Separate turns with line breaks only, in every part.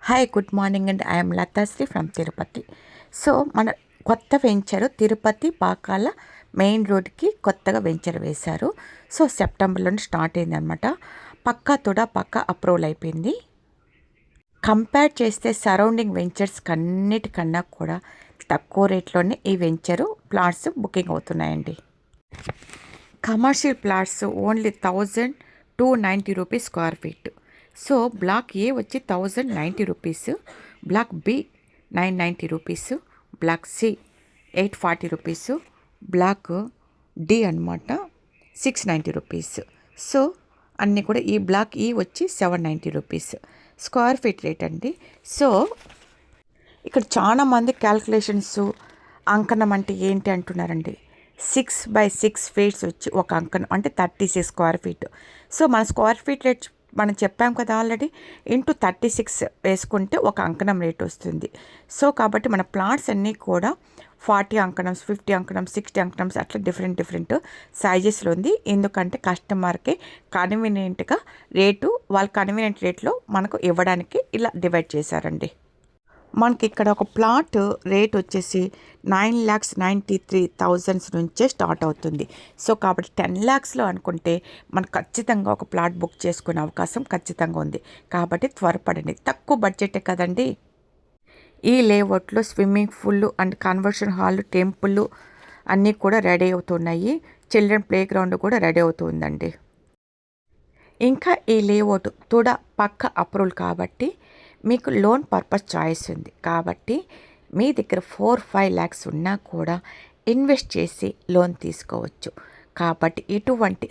Hi good morning అండి. I'm Lathasri from Tirupati. So మన కొత్త వెంచరు తిరుపతి పాకాల మెయిన్ రోడ్కి కొత్తగా వెంచర్ వేశారు. సో సెప్టెంబర్లోనే స్టార్ట్ అయింది అనమాట. పక్కా అప్రూవల్ అయిపోయింది. కంపేర్ చేస్తే సరౌండింగ్ వెంచర్స్ అన్నిటికన్నా కూడా తక్కువ రేట్లోనే ఈ వెంచరు ప్లాట్స్ బుకింగ్ అవుతున్నాయండి. Commercial plots only 1290 rupees square feet. So block A వచ్చి 1090 rupees, block B 990 rupees, block C 840 rupees, block D అనమాట 690 రూపీస్. సో అన్నీ కూడా ఈ బ్లాక్ ఈ వచ్చి 790 రూపీస్ స్క్వేర్ ఫీట్ రేట్ అండి. సో ఇక్కడ చాలామంది క్యాల్కులేషన్స్ అంకణం అంటే ఏంటి అంటున్నారండి. 6x6 ఫీట్స్ వచ్చి ఒక అంకణం అంటే 36 స్క్వేర్ ఫీట్. సో మన స్క్వేర్ ఫీట్ రేట్ మనం చెప్పాం కదా ఆల్రెడీ, ఇంటూ 36 వేసుకుంటే ఒక అంకణం రేట్ వస్తుంది. సో కాబట్టి మన ప్లాట్స్ అన్నీ కూడా 40 అంకణమ్స్, 50 అంకణమ్స్, 60 అంకణమ్స్ అట్లా డిఫరెంట్ సైజెస్లో ఉంది. ఎందుకంటే కస్టమర్కి కన్వీనియంట్గా రేటు వాళ్ళ కన్వీనియంట్ రేట్లో మనకు ఇవ్వడానికి ఇలా డివైడ్ చేశారండి. మనకి ఇక్కడ ఒక ప్లాట్ రేట్ వచ్చేసి 9,93,000 నుంచే స్టార్ట్ అవుతుంది. సో కాబట్టి 10 lakhsలో అనుకుంటే మనకు ఖచ్చితంగా ఒక ప్లాట్ బుక్ చేసుకునే అవకాశం ఖచ్చితంగా ఉంది. కాబట్టి త్వరపడండి, తక్కువ బడ్జెటే కదండి. ఈ లేఅవుట్లో swimming pool and conversion hall, temple అన్నీ కూడా రెడీ అవుతున్నాయి. చిల్డ్రన్ ప్లే గ్రౌండ్ కూడా రెడీ అవుతుందండి. ఇంకా ఈ లేఅవుట్ పక్క అప్రూవల్ కాబట్టి మీకు లోన్ పర్పస్ చాయిస్ ఉంది. కాబట్టి మీ దగ్గర 4-5 lakhs ఉన్నా కూడా ఇన్వెస్ట్ చేసి లోన్ తీసుకోవచ్చు. కాబట్టి ఇటువంటి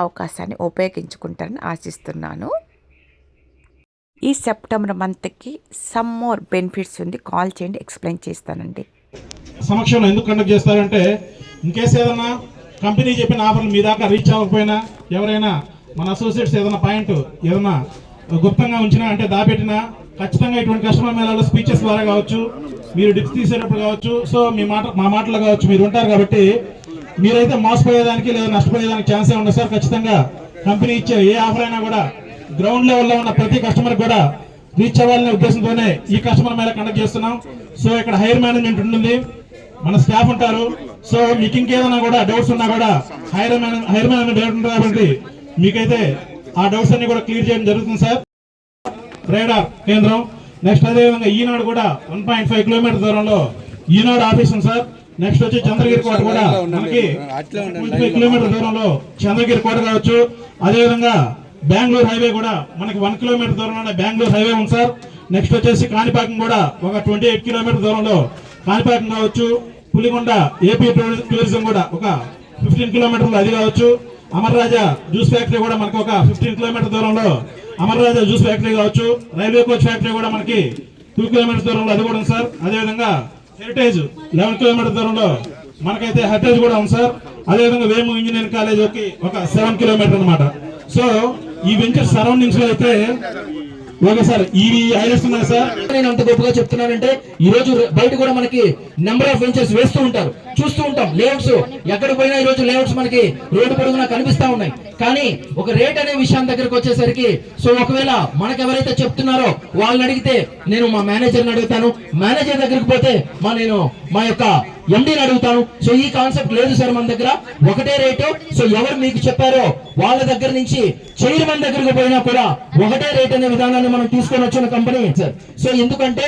అవకాశాన్ని ఉపయోగించుకుంటారని ఆశిస్తున్నాను. ఈ సెప్టెంబర్ మంత్కి సమ్ మోర్ బెనిఫిట్స్ ఉంది. కాల్ చేయండి, ఎక్స్ప్లెయిన్ చేస్తానండి.
సమక్షంలో ఎందుకు కండక్ట్ చేస్తారంటే ఇన్కేస్ ఏదైనా కంపెనీ చెప్పిన ఆఫర్లు మీ దాకా రీచ్ అవ్వకపోయినా, ఎవరైనా మన అసోసియేట్స్ ఏదైనా పాయింట్ ఏదైనా గుప్తంగా ఉంచినా అంటే దాపెట్టినా, ఖచ్చితంగా ఇటువంటి కస్టమర్ మేళాలో స్పీచెస్ ద్వారా కావచ్చు, మీరు డిప్స్ తీసేటప్పుడు కావచ్చు, సో మా మాటలు కావచ్చు, మీరు ఉంటారు. కాబట్టి మీరైతే మోసపోయేదానికి లేదా నష్టపోయేదానికి ఛాన్సే ఉండదు సార్. ఖచ్చితంగా కంపెనీ ఇచ్చే ఏ ఆఫర్ అయినా కూడా గ్రౌండ్ లెవెల్లో ఉన్న ప్రతి కస్టమర్ కూడా రీచ్ అవ్వాలనే ఉద్దేశంతోనే ఈ కస్టమర్ మేళా కండక్ట్ చేస్తున్నాం. సో ఇక్కడ హైర్ మేనేజ్మెంట్ ఉంటుంది, మన స్టాఫ్ ఉంటారు. సో మీకు ఇంకేదైనా కూడా డౌట్స్ ఉన్నా కూడా హైర్ మేనేజ్మెంట్ ఉంటుంది. కాబట్టి మీకైతే ఆ డౌట్స్ అన్ని కూడా క్లియర్ చేయడం జరుగుతుంది సార్. రేడార్ కేంద్రం, నెక్స్ట్ అదేవిధంగా ఈనాడు కూడా 1.5 కిలోమీటర్ దూరంలో ఈనాడు ఆఫీస్ ఉంది సార్. నెక్స్ట్ వచ్చి చంద్రగిరి కోట కూడా మనకి 25 కిలోమీటర్ దూరంలో చంద్రగిరి కోట కావచ్చు. అదేవిధంగా బెంగళూరు హైవే కూడా మనకి 1 కిలోమీటర్ దూరంలోనే బెంగళూరు హైవే ఉంది సార్. నెక్స్ట్ వచ్చేసి కాణిపాకం కూడా ఒక 28 కిలోమీటర్ దూరంలో కాణిపాకం కావచ్చు. పులిగొండ ఏపీ టూరిజం కూడా ఒక 15 కిలోమీటర్లు అది కావచ్చు. అమర్ రాజా జ్యూస్ ఫ్యాక్టరీ కూడా మనకి ఒక 15 కిలోమీటర్ దూరంలో అమర్ రాజా జ్యూస్ ఫ్యాక్టరీ కావచ్చు. రైల్వే కోచ్ ఫ్యాక్టరీ కూడా మనకి 2 కిలోమీటర్స్ దూరంలో అది కూడా ఉంది సార్. అదేవిధంగా హెరిటేజ్ 11 కిలోమీటర్ దూరంలో మనకైతే హెరిటేజ్ కూడా ఉంది సార్. అదేవిధంగా వేము ఇంజనీరింగ్ కాలేజ్ ఒక 7 కిలోమీటర్ అనమాట. సో ఈ వెంచర్ సరౌండింగ్స్ లో అయితే ఓకే సార్, ఇవి హైలైట్స్ ఉన్నాయి సార్.
నేను అంత గొప్పగా చెప్తున్నానంటే ఈ రోజు బయట కూడా మనకి నెంబర్ ఆఫ్ వెంచర్స్ వేస్తూ ఉంటారు, చూస్తూ ఉంటాం. లేఅవుట్స్ ఎక్కడికి పోయినా ఈ రోజు లేఅవుట్స్ మనకి రోడ్డు పొడుగునా కనిపిస్తా ఉన్నాయి. కానీ ఒక రేట్ అనే విషయం దగ్గరకు వచ్చేసరికి సో ఒకవేళ మనకు ఎవరైతే చెప్తున్నారో వాళ్ళని అడిగితే, నేను మా మేనేజర్ని అడుగుతాను, మేనేజర్ దగ్గరికి పోతే నేను మా యొక్క ఎండీని అడుగుతాను. సో ఈ కాన్సెప్ట్ లేదు సార్ మన దగ్గర, ఒకటే రేటు. సో ఎవరు మీకు చెప్పారో వాళ్ళ దగ్గర నుంచి చైర్మన్ దగ్గరకు పోయినా కూడా ఒకటే రేట్ అనే విధానాన్ని మనం తీసుకొని వచ్చిన కంపెనీ సార్. సో ఎందుకంటే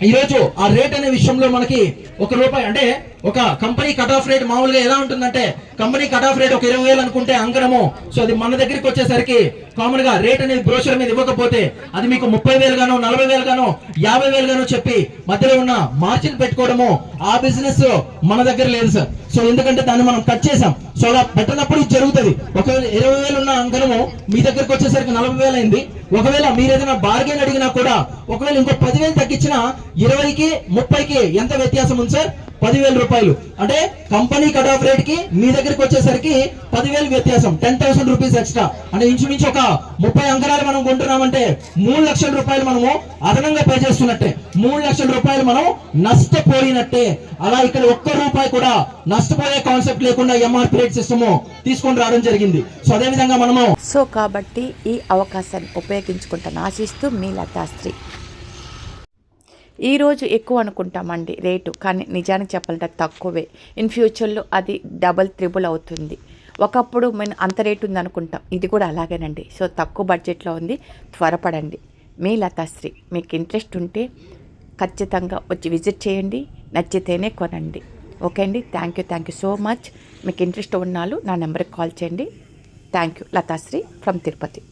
ఈరోజు ఆ రేట్ అనే విషయంలో మనకి ₹1 అంటే ఒక కంపెనీ కట్ ఆఫ్ రేట్ మామూలుగా ఎలా ఉంటుందంటే, కంపెనీ కట్ ఆఫ్ రేట్ ఒక 20,000 అనుకుంటే అంకణము. సో అది మన దగ్గరికి వచ్చేసరికి కామన్ గా రేట్ అనేది బ్రోషర్ మీద ఇవ్వకపోతే అది మీకు 30,000 గానో 40,000 గానో 50,000 గానో చెప్పి మధ్యలో ఉన్న మార్జిన్ పెట్టుకోవడము ఆ బిజినెస్ మన దగ్గర లేదు సార్. సో ఎందుకంటే దాన్ని మనం కట్ చేసాం. సో అలా పెట్టినప్పుడు ఇది జరుగుతుంది. ఒకవేళ 20,000 ఉన్న అంకణము మీ దగ్గరకు వచ్చేసరికి 40,000 అయింది. ఒకవేళ మీరు ఏదైనా బార్గెన్ అడిగినా కూడా ఒకవేళ ఇంకో 10,000 తగ్గించినా 20కి 30కి ఎంత వ్యత్యాసం ఉంది సార్? 10,000 రూపాయలు. అంటే కంపెనీ కట్ ఆఫ్ రేట్ కి మీ దగ్గరికి వచ్చేసరికి 10,000 వ్యత్యాసం, 10,000 రూపీస్ ఎక్స్ట్రా. అంటే ఇంచుమించు ఒక 30 అంకణాలు మనం కొంటున్నామంటే 3 లక్షల రూపాయలు మనము అదనంగా పే చేస్తున్నట్టే, 3 లక్షల రూపాయలు మనం నష్టపోయినట్టే. అలా ఇక్కడ ₹1 కూడా నష్టపోయే కాన్సెప్ట్ లేకుండా ఎంఆర్పీ రేట్ సిస్టమ్ తీసుకొని రావడం జరిగింది. సో అదే విధంగా మనము
కాబట్టి ఈ అవకాశాన్ని ఉపయోగించుకుంటాను ఆశిస్తూ మీ లతాశ్రీ. ఈరోజు ఎక్కువ అనుకుంటామండి రేటు, కానీ నిజానికి చెప్పాలంటే తక్కువే. ఇన్ ఫ్యూచర్లో అది డబల్ త్రిబుల్ అవుతుంది. ఒకప్పుడు మేము అంత రేటు ఉంది అనుకుంటాం, ఇది కూడా అలాగేనండి. సో తక్కువ బడ్జెట్లో ఉంది, త్వరపడండి. మీ లతాశ్రీ. మీకు ఇంట్రెస్ట్ ఉంటే ఖచ్చితంగా వచ్చి విజిట్ చేయండి, నచ్చితేనే కొనండి. ఓకే అండి, థ్యాంక్ యూ సో మచ్. మీకు ఇంట్రెస్ట్ ఉన్నాళ్ళు నా నెంబర్కి కాల్ చేయండి. Thank you. Lathasri from Tirupati.